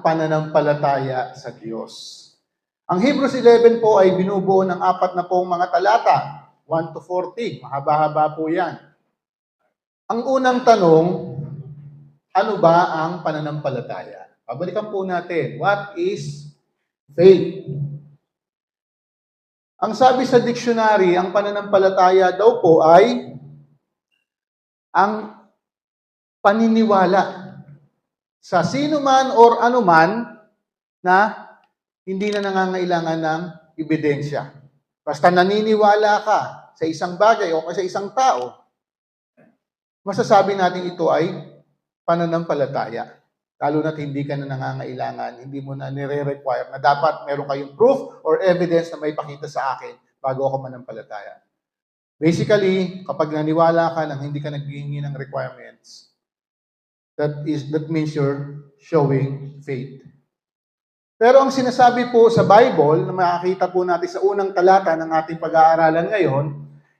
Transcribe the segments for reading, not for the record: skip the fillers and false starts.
pananampalataya sa Diyos. Ang Hebrews 11 po ay binubuo ng 4 na pong mga talata, 1 to 40. Mahaba-haba po yan. Ang unang tanong, ano ba ang pananampalataya? Pabalikan po natin, what is faith? Ang sabi sa dictionary, ang pananampalataya daw po ay ang paniniwala sa sino man or anuman na hindi na nangangailangan ng ebidensya. Basta naniniwala ka sa isang bagay o sa isang tao, masasabi natin ito ay pananampalataya. Lalo na't hindi ka na nangangailangan, hindi mo na nire-require na dapat meron kayong proof or evidence na may pakita sa akin bago ako manampalataya. Basically, kapag naniwala ka nang hindi ka naghihingi ng requirements, that means you're showing faith. Pero ang sinasabi po sa Bible, na makikita po natin sa unang talata ng ating pag-aaralan ngayon,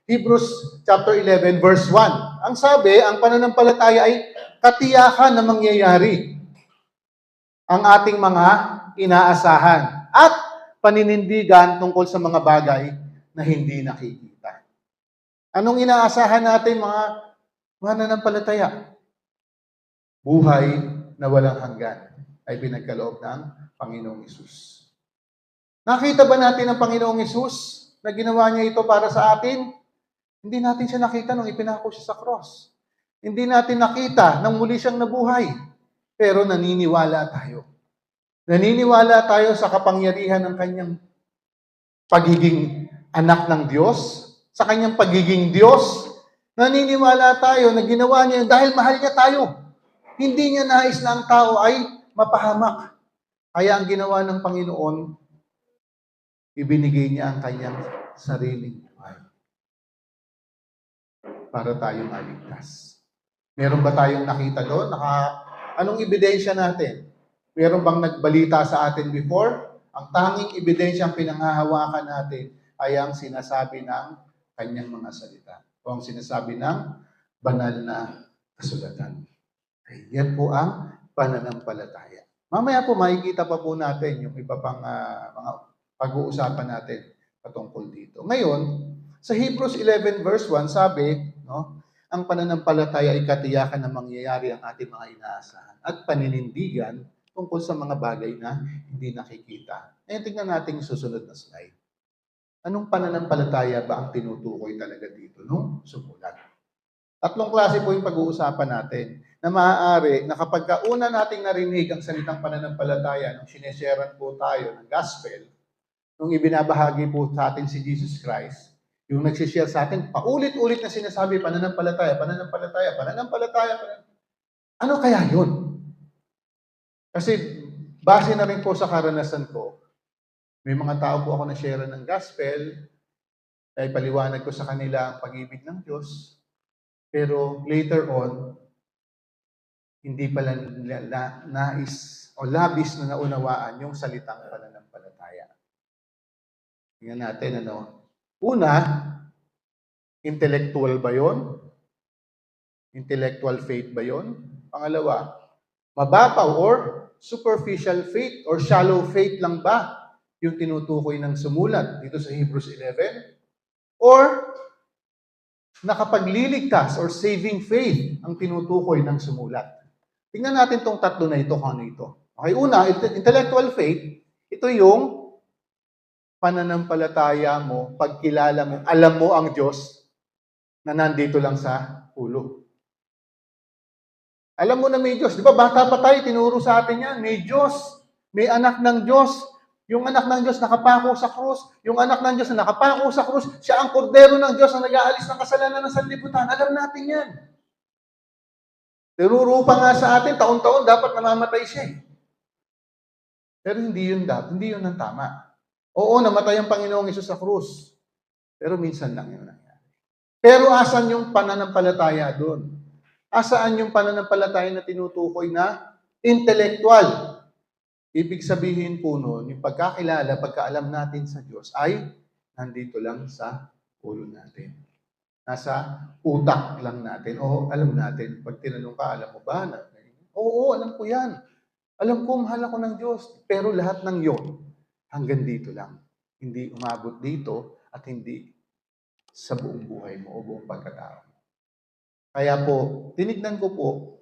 Hebrews chapter 11 verse 1. Ang sabi, ang pananampalataya ay katiyakan na mangyayari ang ating mga inaasahan at paninindigan tungkol sa mga bagay na hindi nakikita. Anong inaasahan natin mga mananampalataya? Buhay na walang hanggan ay pinagkaloob ng Panginoong Hesus. Nakita ba natin ang Panginoong Hesus na ginawa niya ito para sa atin? Hindi natin siya nakita nung ipinako siya sa cross. Hindi natin nakita nang muli siyang nabuhay. Pero naniniwala tayo. Naniniwala tayo sa kapangyarihan ng kanyang pagiging anak ng Diyos, sa kanyang pagiging Diyos. Naniniwala tayo na ginawa niya dahil mahal niya tayo. Hindi niya nais na ang tao ay mapahamak. Kaya ang ginawa ng Panginoon, ibinigay niya ang kanyang sariling buhay para tayo maligtas. Meron ba tayong nakita doon? Anong ebidensya natin? Meron bang nagbalita sa atin before? Ang tanging ebidensya ang pinanghahawakan natin ay ang sinasabi ng kanyang mga salita o ang sinasabi ng banal na kasulatan. Ay, yan po ang pananampalataya. Mamaya po makikita pa po natin yung iba pang mga pag-uusapan natin patungkol dito. Ngayon, sa Hebrews 11 verse 1 sabi, no, ang pananampalataya ay katiyakan na mangyayari ang ating mga inaasahan at paninindigan tungkol sa mga bagay na hindi nakikita. Ngayon, tingnan natin yung susunod na slide. Anong pananampalataya ba ang tinutukoy talaga dito nung sumulat? Tatlong klase po yung pag-uusapan natin na maaari na kapag kauna nating narinig ang salitang pananampalataya nung sinesharean po tayo ng gospel, nung ibinabahagi po sa atin si Jesus Christ, yung nagsishare sa atin, paulit-ulit na sinasabi, pananampalataya, pananampalataya, pananampalataya, ano kaya yun? Kasi base na rin po sa karanasan ko, may mga tao po ako na share ng gospel, ay paliwanag ko sa kanila ang pag-ibig ng Diyos, pero later on, hindi pala nais o labis na naunawaan yung salitang pananampalataya. Tingnan natin, ano? Una, intellectual ba yun? Intellectual faith ba yun? Pangalawa, mababaw or superficial faith or shallow faith lang ba yung tinutukoy ng sumulat dito sa Hebrews 11? Or nakapagliligtas or saving faith ang tinutukoy ng sumulat? Tingnan natin tong tatlo na ito, kung ano ito. Okay, una, intellectual faith, ito yung pananampalataya mo, pagkilala mo, alam mo ang Diyos na nandito lang sa ulo. Alam mo na may Diyos. Di ba, bata pa tayo, tinuro sa atin yan, may Diyos, may anak ng Diyos. Yung anak ng Diyos nakapako sa krus. Yung anak ng Diyos na nakapako sa krus, siya ang kordero ng Diyos na nag-aalis ng kasalanan ng sanlibutan. Alam natin yan. Tinuro pa nga sa atin, taon-taon dapat namamatay siya. Pero hindi yun ang tama. Oo, namatay ang Panginoong Hesus sa krus. Pero minsan lang yun nangyari. Pero asan yung pananampalataya doon? Asaan yung pananampalataya na tinutukoy na intellectual? Ibig sabihin po noon, yung pagkakilala, pagkaalam natin sa Diyos ay nandito lang sa ulo natin. Nasa utak lang natin. O alam natin, pag tinanong ka, alam mo ba? Oo, alam ko yan. Alam ko, mahal ako ng Diyos. Pero lahat ng yon, hanggang dito lang. Hindi umabot dito at hindi sa buong buhay mo o buong pagkatao. Kaya po, tignan po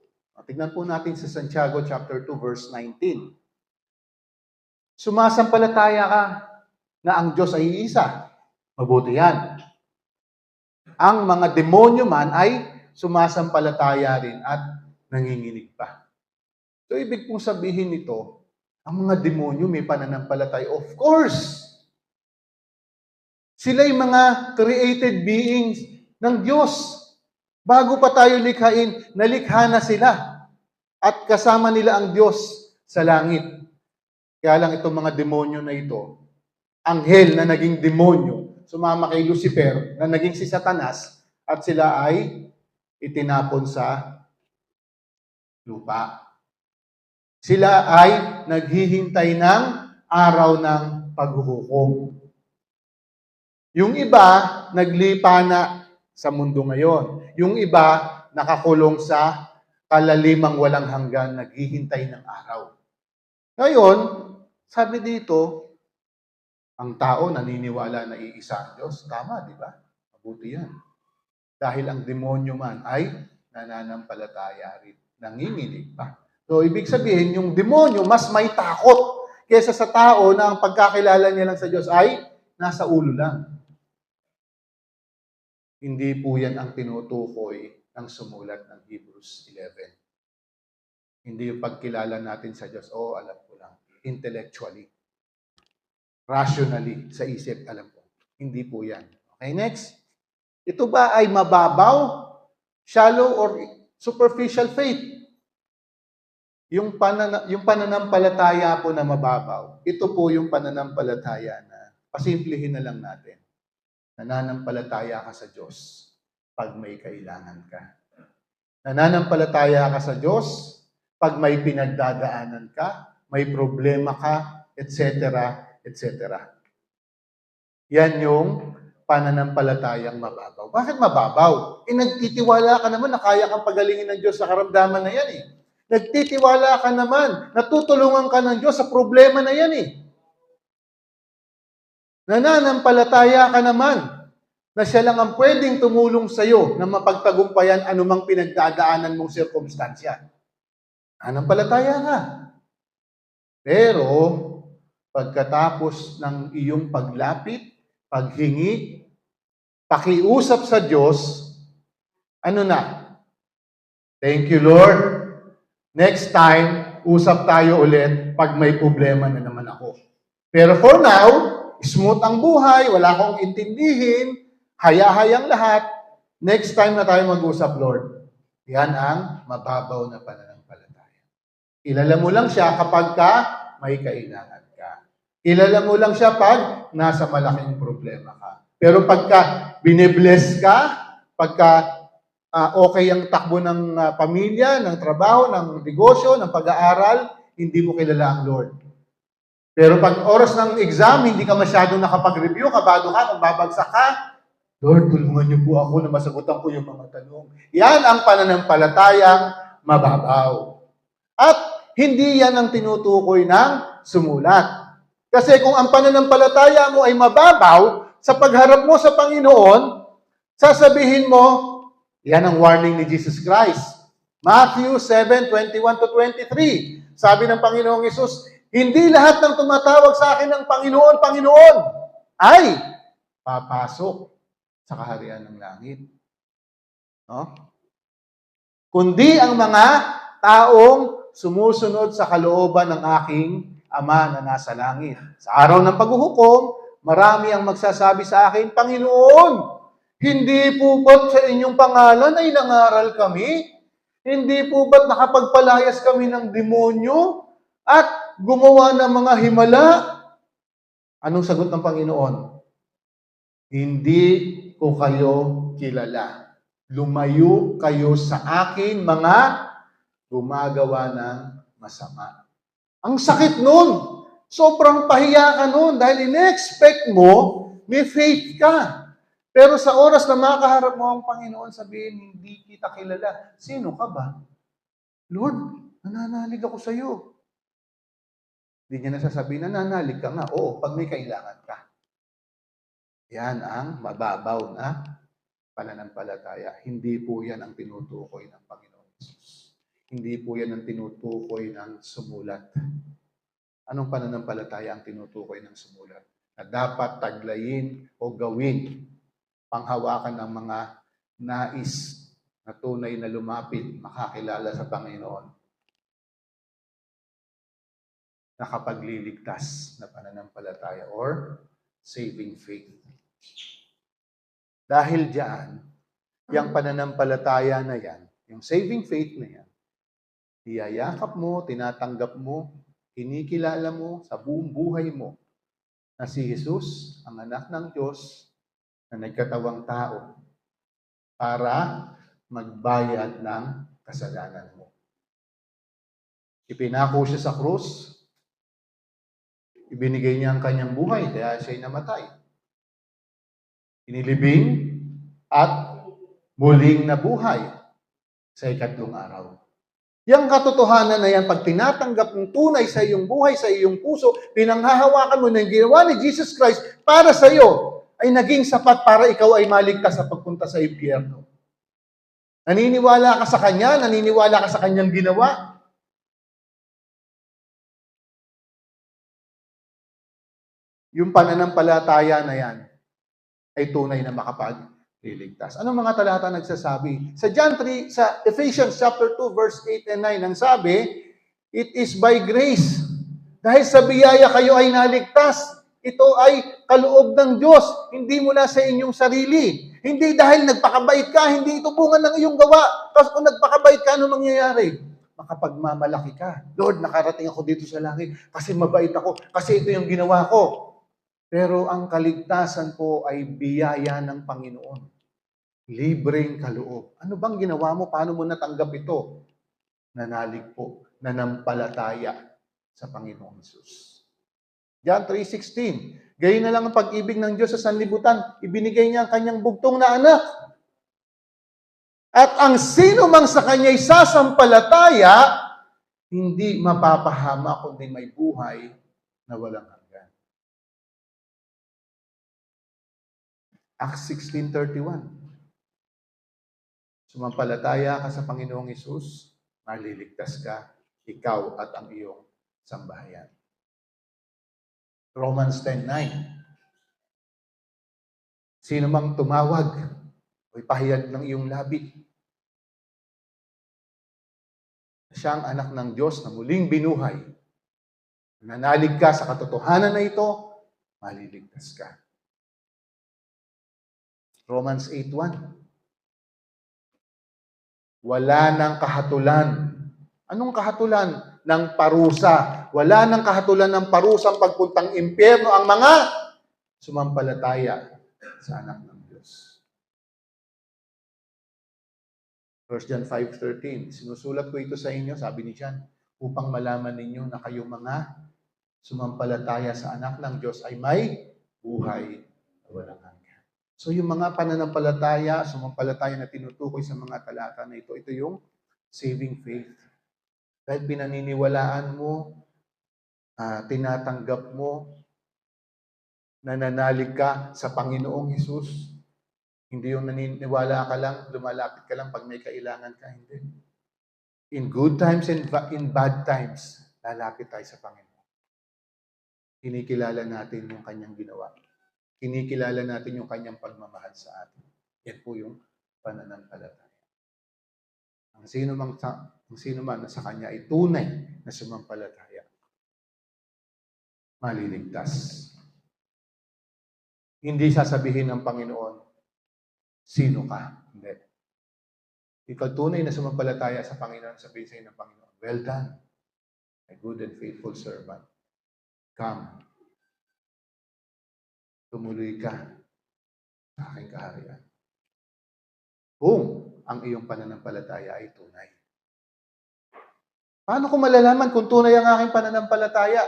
natin sa Santiago chapter 2, verse 19. Sumasampalataya ka na ang Diyos ay iisa. Mabuti yan. Ang mga demonyo man ay sumasampalataya rin at nanginginig pa. So, ibig pong sabihin nito, ang mga demonyo may pananampalataya. Of course! Sila'y mga created beings ng Diyos. Bago pa tayo likhain, nalikha na sila. At kasama nila ang Diyos sa langit. Kaya lang itong mga demonyo na ito, anghel na naging demonyo, sumama kay Lucifer na naging si Satanas at sila ay itinapon sa lupa. Sila ay naghihintay ng araw ng paghuhukom. Yung iba, naglipa na sa mundo ngayon. Yung iba, nakakulong sa kalalimang walang hanggan, naghihintay ng araw. Ngayon, sabi dito, ang tao naniniwala na iisa ang Diyos. Tama, di ba? Mabuti yan. Dahil ang demonyo man ay nananampalataya rin. Nanginginig pa. So, ibig sabihin, yung demonyo mas may takot kaysa sa tao na ang pagkakilala niya lang sa Diyos ay nasa ulo lang. Hindi po yan ang tinutukoy ng sumulat ng Hebrews 11. Hindi yung pagkilala natin sa Diyos, alam ko lang, intellectually. Rationally, sa isip, alam ko. Hindi po yan. Okay, next. Ito ba ay mababaw, shallow, or superficial faith? Yung pananampalataya po na mababaw, ito po yung pananampalataya na pasimplihin na lang natin. Nananampalataya ka sa Diyos pag may kailangan ka. Nananampalataya ka sa Diyos pag may pinagdadaanan ka, may problema ka, etc., etc. Yan yung pananampalatayang mababaw. Bakit mababaw? Nagtitiwala ka naman na kaya kang pagalingin ng Diyos sa karamdaman na yan eh. Nagtitiwala ka naman, natutulungan ka ng Diyos sa problema na yan eh. Nananampalataya ka naman na siya lang ang pwedeng tumulong sa iyo na mapagtagumpayan anumang pinagdadaanan mong sirkumstansya. Nananampalataya ka. Pero, pagkatapos ng iyong paglapit, paghingi, pakiusap sa Diyos, ano na? Thank you, Lord. Next time, usap tayo ulit pag may problema na naman ako. Pero for now, smooth ang buhay, wala akong intindihin, haya-hayang lahat. Next time na tayo mag-usap, Lord. Yan ang mababaw na pananampalataya. Kilala mo lang siya kapag may kailangan ka. Kilala mo lang siya pag nasa malaking problema ka. Pero pagka binibless ka, pagka okay ang takbo ng pamilya, ng trabaho, ng negosyo, ng pag-aaral, hindi mo kilala ang Lord. Pero pag oras ng exam, hindi ka masyadong nakapag-review, kabado ka, kung babagsak ka, Lord, tulungan niyo po ako na masagutan ko yung mga tanong. Yan ang pananampalatayang mababaw. At hindi yan ang tinutukoy ng sumulat. Kasi kung ang pananampalataya mo ay mababaw, sa pagharap mo sa Panginoon, sasabihin mo, yan ang warning ni Jesus Christ. Matthew 7:21-23. Sabi ng Panginoong Hesus, hindi lahat ng tumatawag sa akin ng Panginoon, Panginoon, ay papasok sa kaharian ng langit. No? Kundi ang mga taong sumusunod sa kalooban ng aking Ama na nasa langit. Sa araw ng paghuhukom, marami ang magsasabi sa akin, Panginoon, hindi po ba't sa inyong pangalan ay nangaral kami? Hindi po ba't nakapagpalayas kami ng demonyo at gumawa ng mga himala? Anong sagot ng Panginoon? Hindi ko kayo kilala. Lumayo kayo sa akin, mga gumagawa ng masama. Ang sakit nun. Sobrang pahiya ka nun dahil in-expect mo, may faith ka. Pero sa oras na makaharap mo ang Panginoon, sabihin, hindi kita kilala. Sino ka ba? Lord, nananalig ako sa iyo. Hindi niya nasasabihin, nananalig ka nga. Oo, pag may kailangan ka. Yan ang mababaw na pananampalataya. Hindi po yan ang tinutukoy ng Panginoon Jesus. Hindi po yan ang tinutukoy ng sumulat. Anong pananampalataya ang tinutukoy ng sumulat? Na dapat taglayin o gawin panghawakan ng mga nais na tunay na lumapit, makakilala sa Panginoon. Nakapagliligtas na pananampalataya or saving faith. Dahil diyan, yung pananampalataya na yan, yung saving faith na yan, iyayakap mo, tinatanggap mo, kinikilala mo sa buong buhay mo na si Jesus, ang anak ng Diyos, na nagkatawang tao para magbayad ng kasalanan mo. Ipinako siya sa krus, ibinigay niya ang kanyang buhay, kaya siya'y namatay. Inilibing at muling nabuhay sa ikatlong araw. Yang katotohanan na yan, pag tinatanggap ng tunay sa iyong buhay, sa iyong puso, pinanghahawakan mo ng ginawa ni Jesus Christ para sa iyo, ay naging sapat para ikaw ay maligtas sa pagpunta sa impyerno. Naniniwala ka sa Kanya, naniniwala ka sa Kanyang ginawa. Yung pananampalataya na yan ay tunay na makapagliligtas. Anong mga talata nagsasabi? Sa John 3, sa Ephesians chapter 2, verse 8 and 9, ang sabi, it is by grace. Dahil sa biyaya kayo ay naligtas. Ito ay kaloob ng Diyos, hindi mula sa inyong sarili. Hindi dahil nagpakabait ka, hindi ito bunga ng iyong gawa. Tapos kung nagpakabait ka, ano mangyayari? Makapagmamalaki ka. Lord, nakarating ako dito sa langit kasi mabait ako, kasi ito yung ginawa ko. Pero ang kaligtasan po ay biyaya ng Panginoon. Libreng kaloob. Ano bang ginawa mo? Paano mo natanggap ito? Nanalig po, nanampalataya sa Panginoong Jesus. John 3:16. Gayon na lang ang pag-ibig ng Diyos sa sanlibutan. Ibinigay niya ang kanyang bugtong na anak. At ang sino mang sa kanya'y sasampalataya, hindi mapapahama kundi may buhay na walang hanggan. Acts 16:31. Sumampalataya ka sa Panginoong Hesus, maliligtas ka, ikaw at ang iyong sambahayan. Romans 10:9. Sino mang tumawag o ipahayag ng iyong labi, siyang anak ng Diyos na muling binuhay. Nanalig ka sa katotohanan na ito, maliligtas ka. Romans 8:1. Wala nang kahatulan. Anong kahatulan? Ng parusa. Wala nang kahatulan ng parusang pagpuntang impyerno ang mga sumampalataya sa anak ng Diyos. 1 John 5:13. Sinusulat ko ito sa inyo, sabi ni John, upang malaman ninyo na kayong mga sumampalataya sa anak ng Diyos ay may buhay na walang hanggan. So yung mga pananampalataya, sumampalataya na tinutukoy sa mga talata na ito yung saving faith. Dahil pinaniniwalaan mo, tinatanggap mo, nananalig ka sa Panginoong Hesus. Hindi yung naniniwala ka lang, lumalapit ka lang pag may kailangan ka. Hindi. In good times and in bad times, lalapit tayo sa Panginoon. Kinikilala natin yung kanyang ginawa. Kinikilala natin yung kanyang pagmamahal sa atin. Yan po yung pananampalataya. Ang sino man na sa kanya ay tunay na sumampalataya, maliligtas. Hindi sasabihin ng Panginoon, sino ka? Hindi. Ikaw tunay na sumampalataya sa Panginoon, sabihin sa ng Panginoon, well done, my good and faithful servant. Come. Tumuloy ka sa aking kaharian. Kung ang iyong pananampalataya ay tunay. Paano ko malalaman kung tunay ang aking pananampalataya?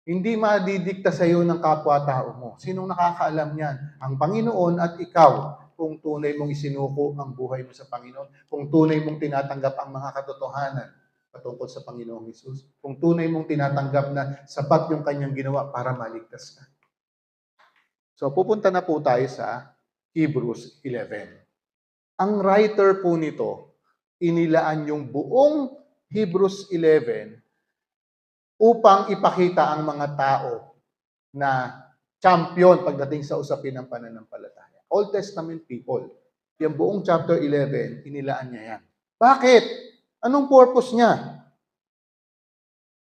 Hindi madidikta sa iyo ng kapwa-tao mo. Sinong nakakaalam niyan? Ang Panginoon at ikaw. Kung tunay mong isinuko ang buhay mo sa Panginoon, kung tunay mong tinatanggap ang mga katotohanan patungkol sa Panginoong Hesus. Kung tunay mong tinatanggap na sapat yung kanyang ginawa para maligtas ka. So, pupunta na po tayo sa Hebrews 11. Ang writer po nito, inilaan yung buong Hebrews 11 upang ipakita ang mga tao na champion pagdating sa usapin ng pananampalataya. Old Testament people. Yung buong chapter 11, inilaan niya yan. Bakit? Anong purpose niya?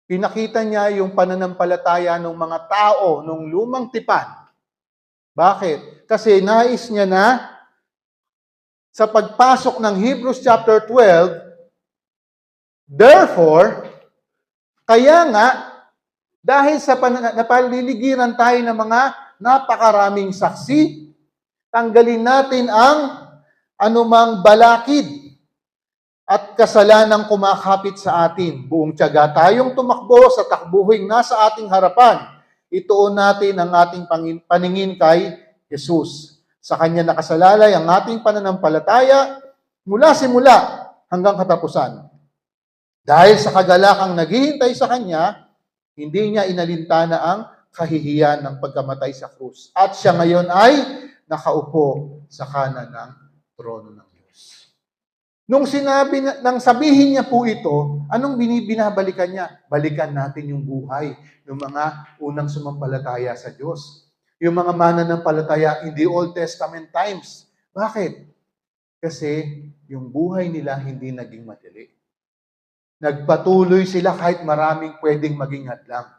Pinakita niya yung pananampalataya ng mga tao nung lumang tipan. Bakit? Kasi nais niya na sa pagpasok ng Hebrews chapter 12, therefore, kaya nga, dahil sa napaliligiran tayo ng mga napakaraming saksi, tanggalin natin ang anumang balakid at kasalanang kumakapit sa atin. Buong tiyaga tayong tumakbo sa takbuhing nasa ating harapan. Ituon natin ang ating paningin kay Jesus. Sa Kanya nakasalalay ang ating pananampalataya mula simula hanggang katapusan. Dahil sa kagalakang naghihintay sa Kanya, hindi niya inalintana ang kahihiyan ng pagkamatay sa krus. At siya ngayon ay nakaupo sa kanan ng trono ng Diyos. Nung sabihin niya po ito, anong binabalikan niya? Balikan natin yung buhay ng mga unang sumampalataya sa Diyos. Yung mga mananampalataya in the Old Testament times. Bakit? Kasi yung buhay nila hindi naging madali. Nagpatuloy sila kahit maraming pwedeng maging hadlang.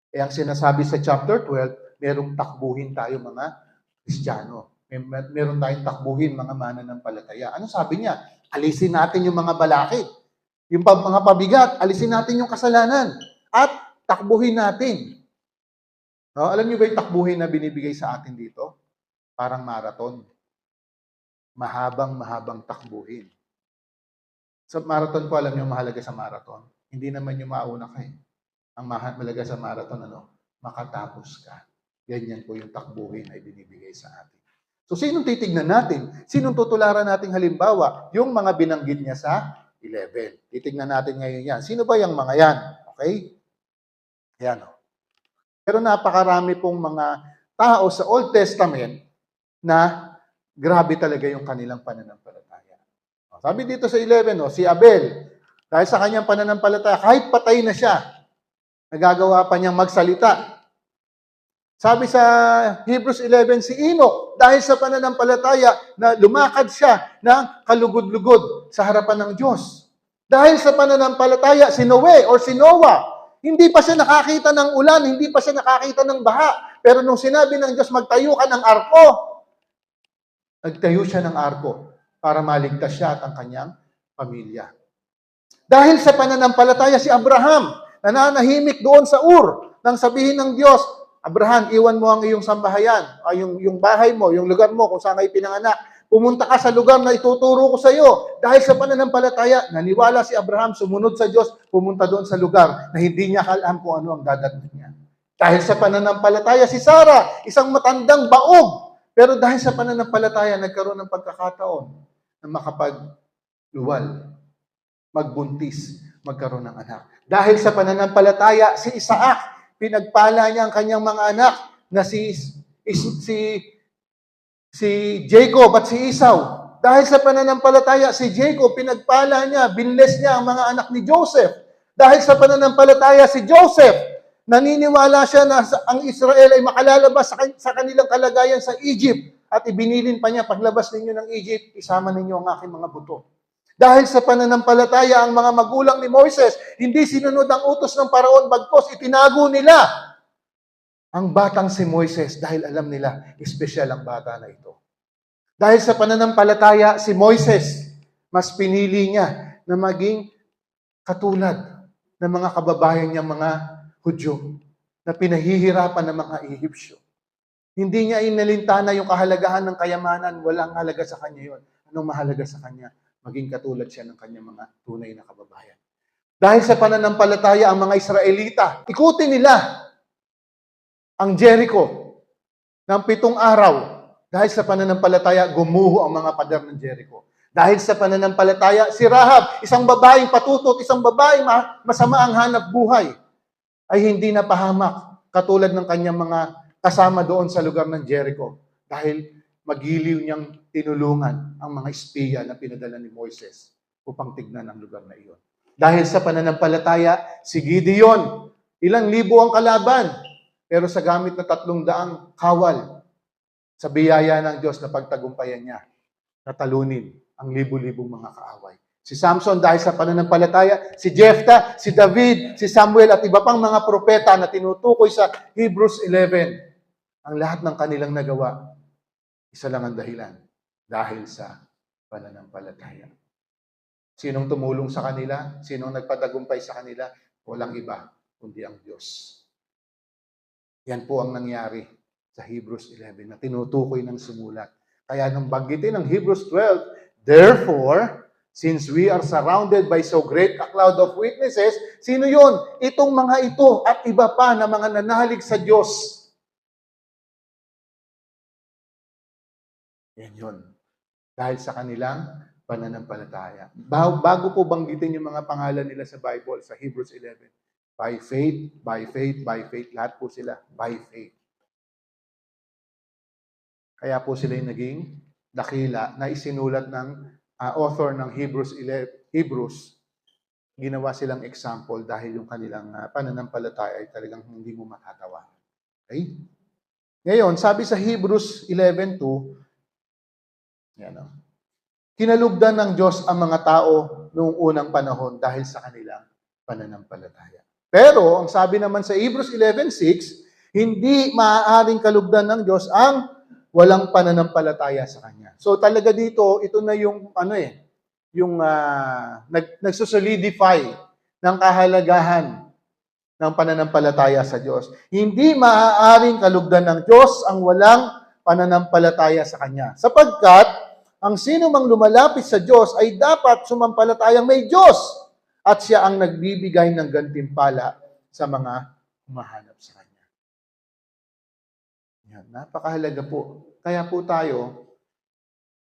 Eh ang sinasabi sa chapter 12, merong takbuhin tayo mga Kristiyano. Meron tayong takbuhin mga mananampalataya. Ano sabi niya? Alisin natin yung mga balakid. Yung mga pabigat, alisin natin yung kasalanan. At takbuhin natin. No? Alam niyo ba yung takbuhin na binibigay sa atin dito? Parang marathon. Mahabang takbuhin. Sa marathon po, alam niyo mahalaga sa marathon. Hindi naman yung mauna ka eh. Ang mahalaga sa marathon, makatapos ka. Ganyan po yung takbuhin ay binibigay sa atin. So, sinong titignan natin? Sinong tutularan nating halimbawa? Yung mga binanggit niya sa 11. Titignan natin ngayon yan. Sino ba yung mga yan? Okay? Yan o. Pero napakarami pong mga tao sa Old Testament na grabe talaga yung kanilang pananampalataya. Sabi dito sa 11, si Abel, dahil sa kanyang pananampalataya, kahit patay na siya, nagagawa pa niyang magsalita. Sabi sa Hebrews 11, si Enoch, dahil sa pananampalataya, na lumakad siya ng kalugod-lugod sa harapan ng Diyos. Dahil sa pananampalataya, si Noe or si Noah, hindi pa siya nakakita ng ulan, hindi pa siya nakakita ng baha. Pero nung sinabi ng Diyos, magtayo ka ng arko, nagtayo siya ng arko para maligtas siya at ang kanyang pamilya. Dahil sa pananampalataya, si Abraham, nananahimik doon sa Ur, nang sabihin ng Diyos, Abraham, iwan mo ang iyong sambahayan, yung bahay mo, yung lugar mo, kung saan kayo pinanganak. Pumunta ka sa lugar na ituturo ko sa iyo. Dahil sa pananampalataya, naniwala si Abraham, sumunod sa Diyos, pumunta doon sa lugar na hindi niya alam kung ano ang dadating niya. Dahil sa pananampalataya, si Sarah, isang matandang baog, pero dahil sa pananampalataya, nagkaroon ng pagkakataon na makapagluwal, magbuntis, magkaroon ng anak. Dahil sa pananampalataya, si Isaac, pinagpala niya ang kanyang mga anak na si Jacob at si Esau. Dahil sa pananampalataya, si Jacob, pinagpala niya, binless niya ang mga anak ni Joseph. Dahil sa pananampalataya, si Joseph, naniniwala siya na ang Israel ay makalalabas sa kanilang kalagayan sa Egypt. At ibinilin pa niya, paglabas ninyo ng Egypt, isama ninyo ang aking mga buto. Dahil sa pananampalataya, ang mga magulang ni Moises, hindi sinunod ang utos ng Paraon, bagkos itinago nila ang batang si Moises dahil alam nila, espesyal ang bata na ito. Dahil sa pananampalataya, si Moises, mas pinili niya na maging katulad ng mga kababayan niya mga Hudyo na pinahihirapan ng mga Ehipsyo. Hindi niya inalintana yung kahalagahan ng kayamanan, walang halaga sa kanya yun. Anong mahalaga sa kanya? Maging katulad siya ng kanyang mga tunay na kababayan. Dahil sa pananampalataya, ang mga Israelita, ikutin nila ang Jericho ng 7 araw. Dahil sa pananampalataya, gumuho ang mga pader ng Jericho. Dahil sa pananampalataya, si Rahab, isang babaeng patutot, isang babaeng masama ang hanap buhay, ay hindi napahamak katulad ng kanyang mga kasama doon sa lugar ng Jericho. Dahil magiliw niyang tinulungan ang mga espiya na pinadala ni Moises upang tignan ang lugar na iyon. Dahil sa pananampalataya, si Gideon, ilang libo ang kalaban, pero sa gamit na 300 kawal, sa biyaya ng Diyos na pagtagumpayan niya, natalunin ang libo-libong mga kaaway. Si Samson dahil sa pananampalataya, si Jephthah, si David, si Samuel at iba pang mga propeta na tinutukoy sa Hebrews 11, ang lahat ng kanilang nagawa, isa lang ang dahilan, dahil sa pananampalataya. Sinong tumulong sa kanila? Sinong nagpatagumpay sa kanila? Walang iba, kundi ang Diyos. Yan po ang nangyari sa Hebrews 11 na tinutukoy ng sumulat. Kaya nang banggitin ng Hebrews 12, therefore, since we are surrounded by so great a cloud of witnesses, sino yon? Itong mga ito at iba pa na mga nanalig sa Diyos. Yan yun. Dahil sa kanilang pananampalataya. Bago po banggitin yung mga pangalan nila sa Bible, sa Hebrews 11, by faith, by faith, by faith, lahat po sila, by faith. Kaya po sila yung naging dakila na isinulat ng author ng Hebrews. Ginawa silang example dahil yung kanilang pananampalataya ay talagang hindi mo matatawa. Okay? Ngayon, sabi sa Hebrews 11:2, yan, kinalugdan ng Diyos ang mga tao noong unang panahon dahil sa kanilang pananampalataya. Pero, ang sabi naman sa Hebrews 11:6, hindi maaaring kalugdan ng Diyos ang walang pananampalataya sa Kanya. So talaga dito, ito na yung nagsosolidify ng kahalagahan ng pananampalataya sa Diyos. Hindi maaaring kalugdan ng Diyos ang walang pananampalataya sa Kanya. Sapagkat, ang sino mang lumalapit sa Diyos ay dapat sumampalatayang may Diyos at siya ang nagbibigay ng gantimpala sa mga humahanap sa Kanya. Yan, napakahalaga po. Kaya po tayo,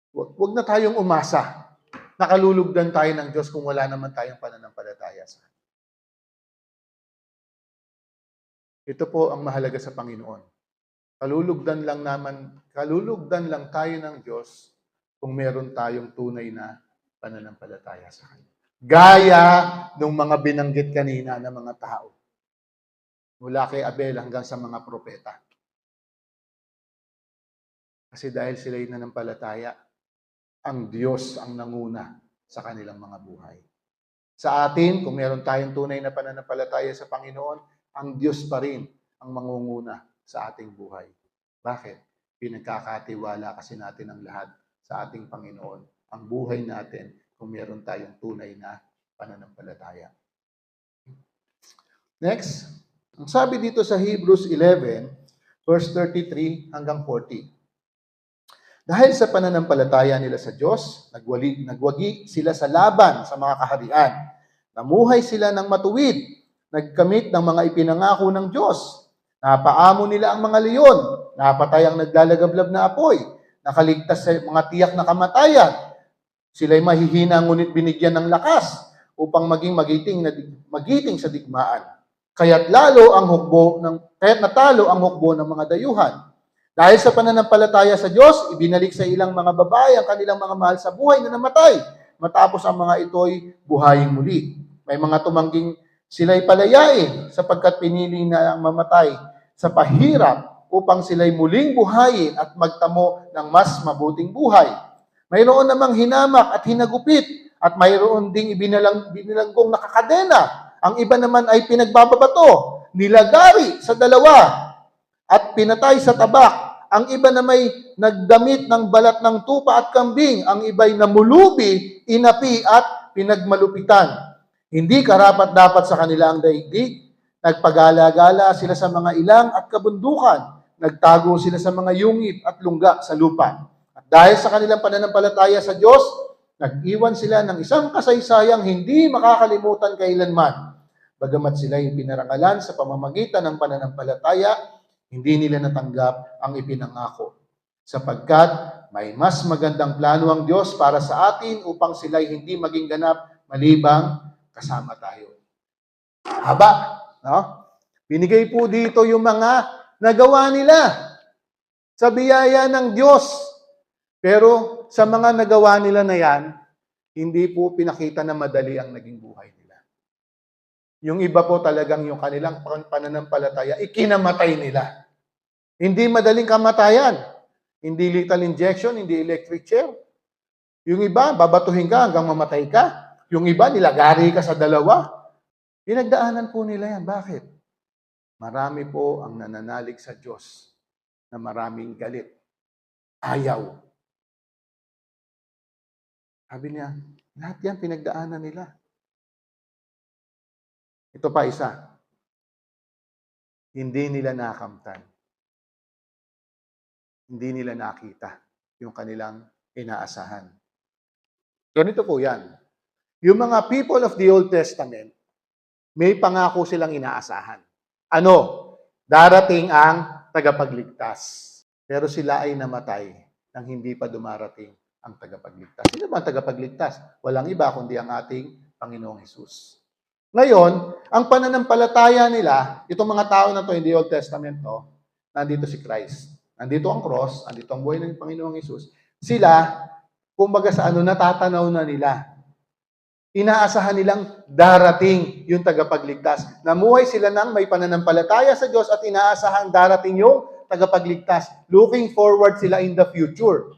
wag na tayong umasa. Nakalulugdan tayo ng Diyos kung wala naman tayong pananampalataya sa Kanya. Ito po ang mahalaga sa Panginoon. Kalulugdan lang tayo ng Diyos kung meron tayong tunay na pananampalataya sa Kanya. Gaya ng mga binanggit kanina ng mga tao. Mula kay Abel hanggang sa mga propeta. Kasi dahil sila'y nanampalataya, ang Diyos ang nanguna sa kanilang mga buhay. Sa atin, kung meron tayong tunay na pananampalataya sa Panginoon, ang Diyos pa rin ang mangunguna sa ating buhay. Bakit? Pinagkakatiwala kasi natin ang lahat sa ating Panginoon. Ang buhay natin kung meron tayong tunay na pananampalataya. Next, ang sabi dito sa Hebrews 11, verse 33 hanggang 40. Dahil sa pananampalataya nila sa Diyos, nagwagi sila sa laban sa mga kaharian. Namuhay sila ng matuwid, nagkamit ng mga ipinangako ng Diyos. Napaamo nila ang mga leon, napatay ang naglalagablab na apoy, nakaligtas sa mga tiyak na kamatayan. Sila'y mahihina ngunit binigyan ng lakas upang maging magiting sa digmaan. Kaya't natalo ang hukbo ng mga dayuhan. Dahil sa pananampalataya sa Diyos, ibinalik sa ilang mga babae ang kanilang mga mahal sa buhay na namatay. Matapos ang mga ito'y buhayin muli. May mga tumangging sila'y palayain sapagkat pinili na ang mamatay sa pahirap upang sila'y muling buhayin at magtamo ng mas mabuting buhay. Mayroon namang hinamak at hinagupit at mayroon ding binilanggong nakakadena. Ang iba naman ay pinagbababato, nilagari sa dalawa at pinatay sa tabak. Ang iba na may nagdamit ng balat ng tupa at kambing. Ang iba'y namulubi, inapi at pinagmalupitan. Hindi karapat-dapat sa kanila ang daigdig. Nagpagala-gala sila sa mga ilang at kabundukan. Nagtago sila sa mga yungit at lungga sa lupa. At dahil sa kanilang pananampalataya sa Diyos, nag-iwan sila ng isang kasaysayang hindi makakalimutan kailanman. Bagamat sila'y pinarangalan sa pamamagitan ng pananampalataya, hindi nila natanggap ang ipinangako. Sapagkat may mas magandang plano ang Diyos para sa atin upang sila'y hindi maging ganap malibang kasama tayo. Haba, no? Binigay po dito yung mga nagawa nila sa biyaya ng Diyos. Pero sa mga nagawa nila na yan, hindi po pinakita na madali ang naging buhay nila. Yung iba po talagang yung kanilang pananampalataya, ikinamatay nila. Hindi madaling kamatayan. Hindi lethal injection, hindi electric chair. Yung iba, babatuhin ka hanggang mamatay ka. Yung iba, nilagari ka sa dalawa. Pinagdaanan po nila yan. Bakit? Marami po ang nananalig sa Diyos na maraming galit. Ayaw. Sabi niya, lahat yan pinagdaanan nila. Ito pa isa. Hindi nila nakamtan. Hindi nila nakita yung kanilang inaasahan. Ganito po yan. Yung mga people of the Old Testament, may pangako silang inaasahan. Ano? Darating ang tagapagligtas. Pero sila ay namatay nang hindi pa dumarating ang tagapagligtas. Sino ba ang tagapagligtas? Walang iba kundi ang ating Panginoong Hesus. Ngayon, ang pananampalataya nila, itong mga tao na to in the Old Testament, nandito si Christ. Nandito ang cross, nandito ang buhay ng Panginoong Hesus. Sila, kumbaga sa natatanaw na nila. Inaasahan nilang darating yung tagapagligtas. Namuhay sila ng may pananampalataya sa Diyos at inaasahan darating yung tagapagligtas. Looking forward sila in the future.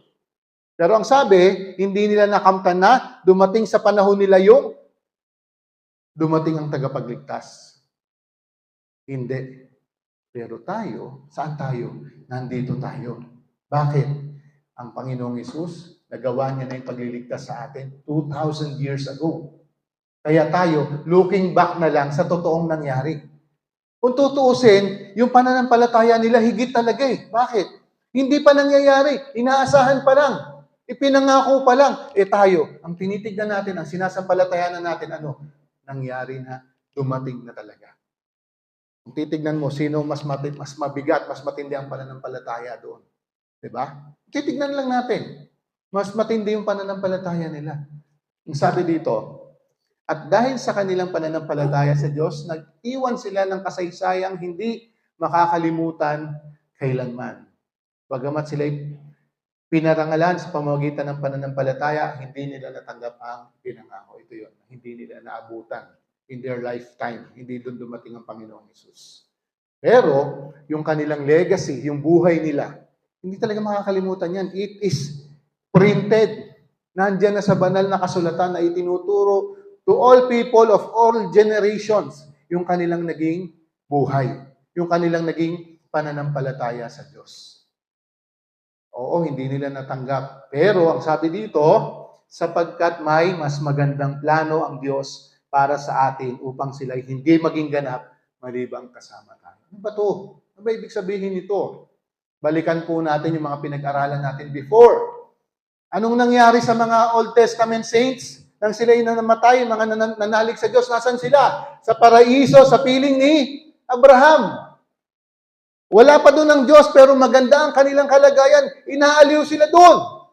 Pero ang sabi, hindi nila nakamtan na dumating sa panahon nila yung dumating ang tagapagligtas. Hindi. Pero tayo, saan tayo? Nandito tayo. Bakit? Ang Panginoong Hesus, nagawa niya na yung pagliligtas sa atin 2,000 years ago. Kaya tayo, looking back na lang sa totoong nangyari. Kung tutuusin, yung pananampalataya nila higit talaga eh. Bakit? Hindi pa nangyayari. Inaasahan pa lang. Ipinangako pa lang. Tayo, ang tinitignan natin, ang sinasampalatayanan natin, nangyari na, dumating na talaga. Kung titignan mo, sino mas mabigat, mas matindi ang pananampalataya doon. Diba? Titignan lang natin. Mas matindi yung pananampalataya nila. Ang sabi dito, at dahil sa kanilang pananampalataya sa Diyos, nag-iwan sila ng kasaysayang hindi makakalimutan kailanman. Bagamat sila'y pinarangalan sa pamamagitan ng pananampalataya, hindi nila natanggap ang pinangako. Ito yun, hindi nila naabutan in their lifetime. Hindi doon dumating ang Panginoong Hesus. Pero, yung kanilang legacy, yung buhay nila, hindi talaga makakalimutan yan. It is printed. Nandiyan na sa banal na kasulatan na itinuturo to all people of all generations yung kanilang naging buhay. Yung kanilang naging pananampalataya sa Diyos. Oo, hindi nila natanggap. Pero, ang sabi dito, sapagkat may mas magandang plano ang Diyos para sa atin upang sila'y hindi maging ganap malibang kasama tayo. Ano ba ito? Ano ba ibig sabihin nito? Balikan po natin yung mga pinag-aralan natin before. Anong nangyari sa mga Old Testament saints? Nang sila'y namatay, mga nanalig sa Diyos, nasan sila? Sa paraiso, sa piling ni Abraham. Wala pa doon ang Diyos, pero maganda ang kanilang kalagayan. Inaaliw sila doon.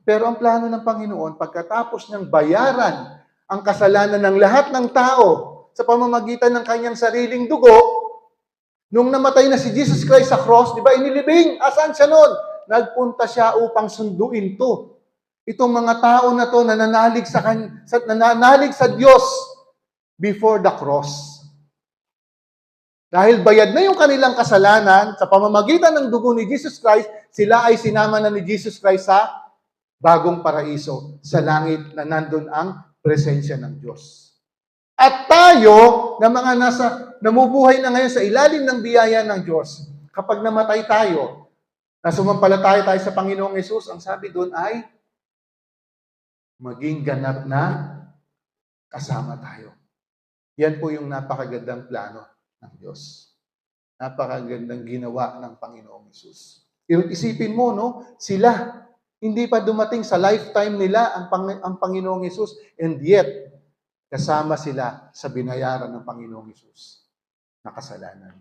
Pero ang plano ng Panginoon, pagkatapos niyang bayaran ang kasalanan ng lahat ng tao sa pamamagitan ng kanyang sariling dugo, nung namatay na si Jesus Christ sa cross, di ba, inilibing? Asan siya noon? Nagpunta siya upang sunduin to. Itong mga tao na to nananalig sa Diyos before the cross. Dahil bayad na yung kanilang kasalanan, sa pamamagitan ng dugo ni Jesus Christ, sila ay sinama na ni Jesus Christ sa bagong paraiso, sa langit na nandun ang presensya ng Diyos. At tayo, na mga namubuhay na ngayon sa ilalim ng biyaya ng Diyos, kapag namatay tayo, na sumampalataya tayo sa Panginoong Hesus, ang sabi doon ay, maging ganap na kasama tayo. Yan po yung napakagandang plano ng Diyos. Napakagandang ginawa ng Panginoong Hesus. Isipin mo, sila, hindi pa dumating sa lifetime nila ang Panginoong Hesus, and yet, kasama sila sa binayaran ng Panginoong Hesus na kasalanan.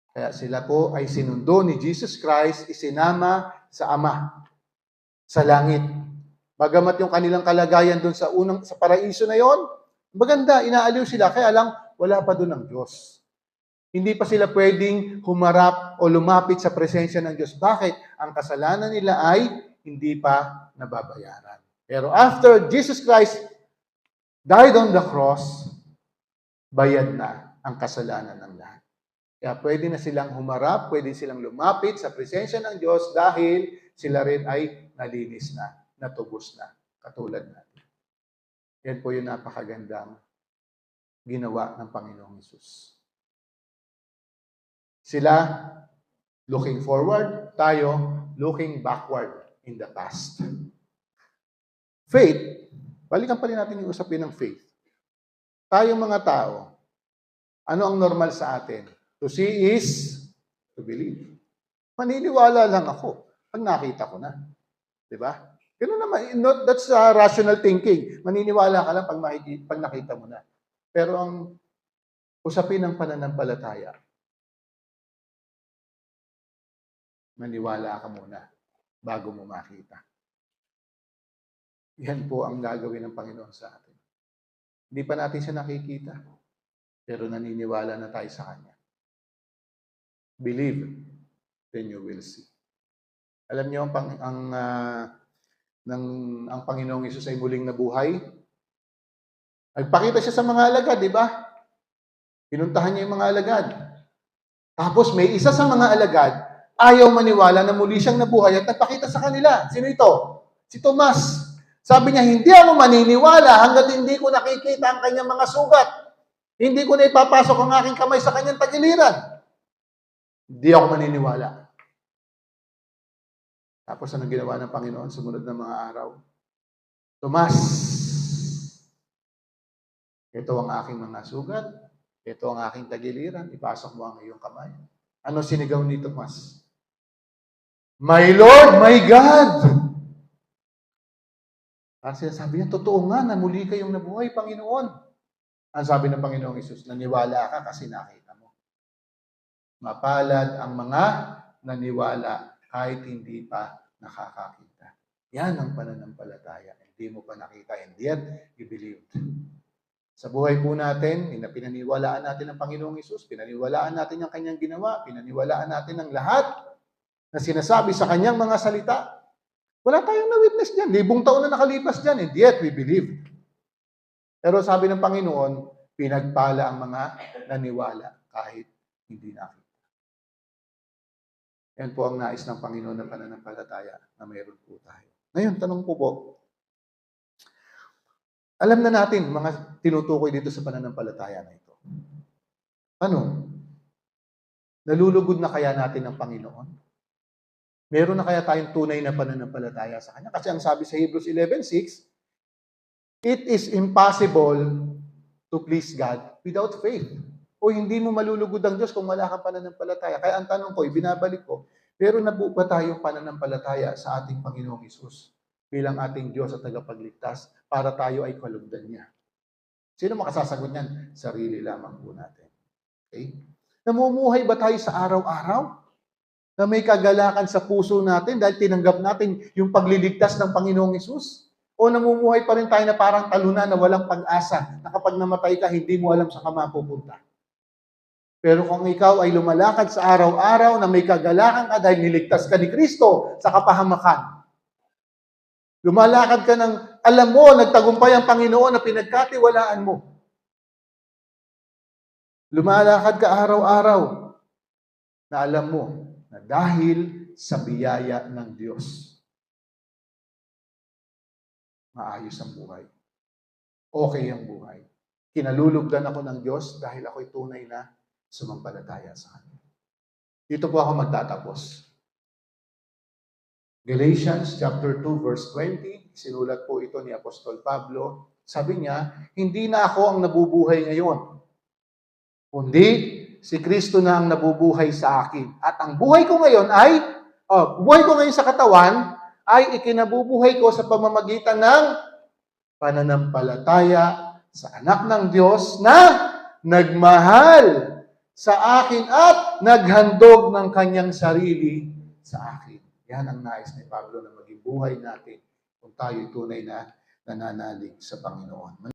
Kaya sila po ay sinundo ni Jesus Christ, isinama sa Ama. sa langit. Bagamat yung kanilang kalagayan doon sa paraiso na yon, maganda, inaaliw sila, kaya lang wala pa doon ang Diyos. Hindi pa sila pwedeng humarap o lumapit sa presensya ng Diyos. Bakit? Ang kasalanan nila ay hindi pa nababayaran. Pero after Jesus Christ died on the cross, bayad na ang kasalanan ng lahat. Kaya pwede na silang humarap, pwede silang lumapit sa presensya ng Diyos dahil sila rin ay nalinis na, natubos na, katulad natin. Yan po yung napakagandang ginawa ng Panginoong Hesus. Sila looking forward, tayo looking backward in the past. Faith, balikan pa rin natin yung usapin ng faith. Tayong mga tao, ano ang normal sa atin? To see is to believe. Maniniwala lang ako pag nakita ko na. Diba? Ganun naman, that's rational thinking. Maniniwala ka lang pag nakita mo na. Pero ang usapin ng pananampalataya, maniwala ka muna bago mo makita. Yan po ang gagawin ng Panginoon sa atin. Hindi pa natin siya nakikita, pero naniniwala na tayo sa Kanya. Believe, then you will see. Alam niyo, ang Panginoong Hesus ay muling nabuhay. Nagpakita siya sa mga alagad, di ba? Pinuntahan niya yung mga alagad. Tapos may isa sa mga alagad, ayaw maniwala na muli siyang nabuhay at nagpakita sa kanila. Sino ito? Si Tomas. Sabi niya, hindi ako maniniwala hanggat hindi ko nakikita ang kanyang mga sugat. Hindi ko na ipapasok ang aking kamay sa kanyang tagiliran. Hindi ako maniniwala. Tapos anong ginawa ng Panginoon sumunod na mga araw? Tomas, ito ang aking mga sugat. Ito ang aking tagiliran. Ipasok mo ang iyong kamay. Ano sinigaw ni Tomas? My Lord, my God! Ang sinasabi niya, totoo nga na muli kayong nabuhay, Panginoon. Ang sabi ng Panginoong Hesus, naniwala ka kasi nakita mo. Mapalad ang mga naniwala kahit hindi pa nakakakita. Yan ang pananampalataya. Hindi mo pa nakita, and yet you believed. Sa buhay po natin, pinaniwalaan natin ang Panginoong Hesus, pinaniwalaan natin ang kanyang ginawa, pinaniwalaan natin ang lahat na sinasabi sa kanyang mga salita. Wala tayong na-witness dyan. 1,000 taon na nakalipas dyan, and yet we believe. Pero sabi ng Panginoon, pinagpala ang mga naniwala kahit hindi nakita. Yan po ang nais ng Panginoon na pananampalataya na mayroon po tayo. Ngayon, tanong po po, alam na natin mga tinutukoy dito sa pananampalataya na ito. Ano? Nalulugod na kaya natin ng Panginoon? Meron na kaya tayong tunay na pananampalataya sa Kanya? Kasi ang sabi sa Hebrews 11:6, it is impossible to please God without faith. O hindi mo malulugod ang Diyos kung wala kang pananampalataya. Kaya ang tanong ko, ibinabalik ko, meron na po ba tayong pananampalataya sa ating Panginoong Hesus bilang ating Diyos at tagapagligtas para tayo ay kalugdan niya? Sino makasasagot niyan? Sarili lamang po natin. Okay? Namumuhay ba tayo sa araw-araw na may kagalakan sa puso natin dahil tinanggap natin yung pagliligtas ng Panginoong Hesus? O namumuhay pa rin tayo na parang talunan na walang pag-asa, na kapag namatay ka, hindi mo alam saan ka mapupunta? Pero kung ikaw ay lumalakad sa araw-araw na may kagalakan ka dahil niligtas ka ni Kristo sa kapahamakan, lumalakad ka ng, alam mo, nagtagumpay ang Panginoon na pinagkatiwalaan mo. Lumalakad ka araw-araw na alam mo na dahil sa biyaya ng Diyos, maayos ang buhay. Okay ang buhay. Kinalulugdan ako ng Diyos dahil ako'y tunay na sumampalataya sa Kanya. Dito po ako magtatapos. Galatians chapter 2 verse 20, sinulat po ito ni Apostol Pablo. Sabi niya, hindi na ako ang nabubuhay ngayon, kundi si Kristo na ang nabubuhay sa akin. At ang buhay ko ngayon ay, buhay ko ngayon sa katawan, ay ikinabubuhay ko sa pamamagitan ng pananampalataya sa anak ng Diyos na nagmahal sa akin at naghandog ng kanyang sarili sa akin. Yan ang nais ni Pablo na maging buhay natin kung tayo tunay na nananalig sa Panginoon.